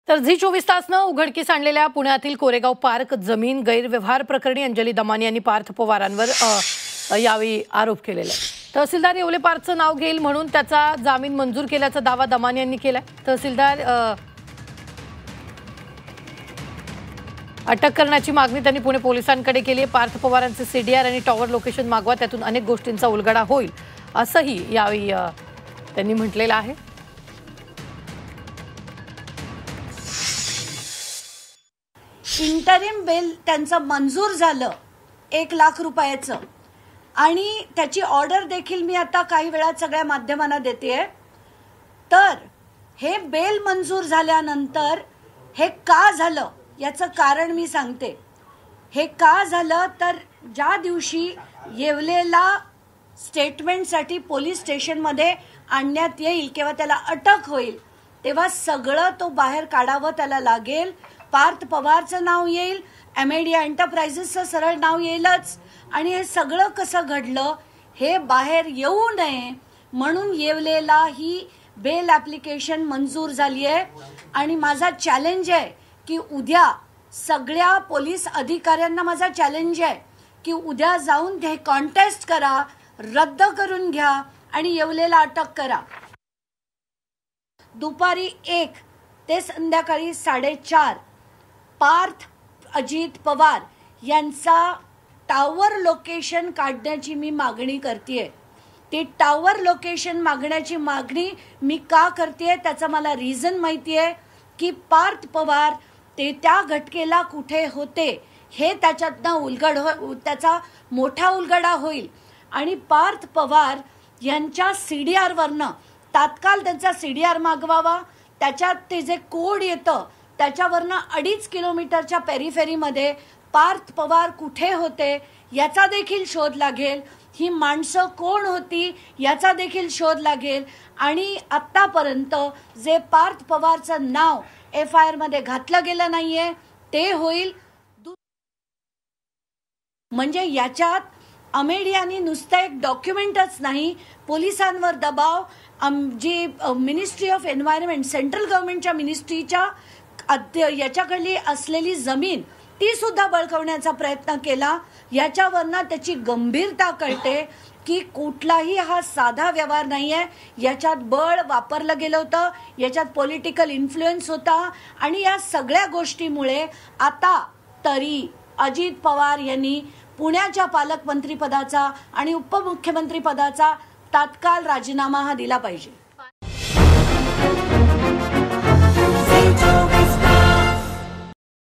तर झी 24 तासनं उघडकीस आणलेल्या पुण्यातील कोरेगाव पार्क जमीन गैरव्यवहार प्रकरणी अंजली दमानी यांनी पार्थ पवारांवर यावेळी आरोप केलेला आहे। तहसीलदार येवले पार्कचं नाव घेईल म्हणून त्याचा जामीन मंजूर केल्याचा दावा दमानी यांनी केलाय। तहसीलदार अटक करण्याची मागणी त्यांनी पुणे पोलिसांकडे केली आहे। पार्थ पवारांचे सीडीआर आणि टॉवर लोकेशन मागवा, त्यातून अनेक गोष्टींचा उलगडा होईल असंही यावेळी त्यांनी म्हटलेलं आहे। इंटरिम बेल त्यांचं मंजूर झालं 1 लाख रुपयाचं, आणि त्याची ऑर्डर देखील मी आता काही वेळात सगळ्या माध्यमांना देतेय। तर हे बेल मंजूर झाल्यानंतर हे का झालं याचं कारण मी सांगते। हे का झालं तर ज्या दिवशी येवलेला स्टेटमेंटसाठी पोलीस स्टेशनमध्ये आणण्यात येईल किंवा त्याला अटक होईल तेव्हा सगळं तो बाहेर काढावं त्याला लागेल। पार्थ पवारचं नाव येईल, एमआयडी एंटरप्राइजेसचं सरळ नाव येईलच, आणि हे सगळं कसं घडलं हे बाहेर येऊ नये म्हणून येवलेला ही बेल ॲप्लिकेशन मंजूर झाली आहे। आणि माझा चॅलेंज आहे की उद्या सगळ्या पोलीस अधिकाऱ्यांना माझा चॅलेंज आहे की उद्या जाऊन हे कॉन्टेस्ट करा, रद्द करून घ्या आणि येवलेला अटक करा। दुपारी 1 ते संध्याकाळी 4:30 पार्थ अजित पवार यांचा टावर लोकेशन काढण्याची मी मागणी करतेय। ते टावर लोकेशन मागण्याची मागणी मी का करतेय त्याचं मला रिझन माहिती आहे की पार्थ पवार ते त्या घटकेला कुठे होते हे त्याच्यातनं त्याचा मोठा उलगडा होईल। आणि पार्थ पवार यांच्या सीडीआर वरनं तात्काळ त्यांचा सीडीआर मागवावा, त्याच्यात ते जे कोड येतं त्याच्यावरनं 2.5 किलोमीटरच्या पेरिफेरीमध्ये पार्थ पवार कुठे होते याचा देखील शोध लागेल। ही माणसं कोण होती याचा देखील शोध लागेल। आणि आत्तापर्यंत जे पार्थ पवारचं नाव FIR मध्ये घातलं गेलं नाहीये ते होईल। म्हणजे याच्यात अमेडियानी नुसतं एक डॉक्युमेंटच नाही, पोलिसांवर दबाव, जी मिनिस्ट्री ऑफ एन्व्हायरमेंट सेंट्रल गव्हर्नमेंटच्या मिनिस्ट्रीच्या याच्याकडली असलेली जमीन ती सुद्धा बळकावण्याचा प्रयत्न केला। याच्यावरनं त्याची गंभीरता कळते की कुठलाही हा साधा व्यवहार नाहीये, याच्यात बळ वापरलं गेलं होतं, याच्यात पॉलिटिकल इन्फ्लुएन्स होता। आणि या सगळ्या गोष्टीमुळे आता तरी अजित पवार यांनी पुण्याच्या पालकमंत्री पदाचा आणि उपमुख्यमंत्री पदाचा तात्काळ राजीनामा हा दिला पाहिजे।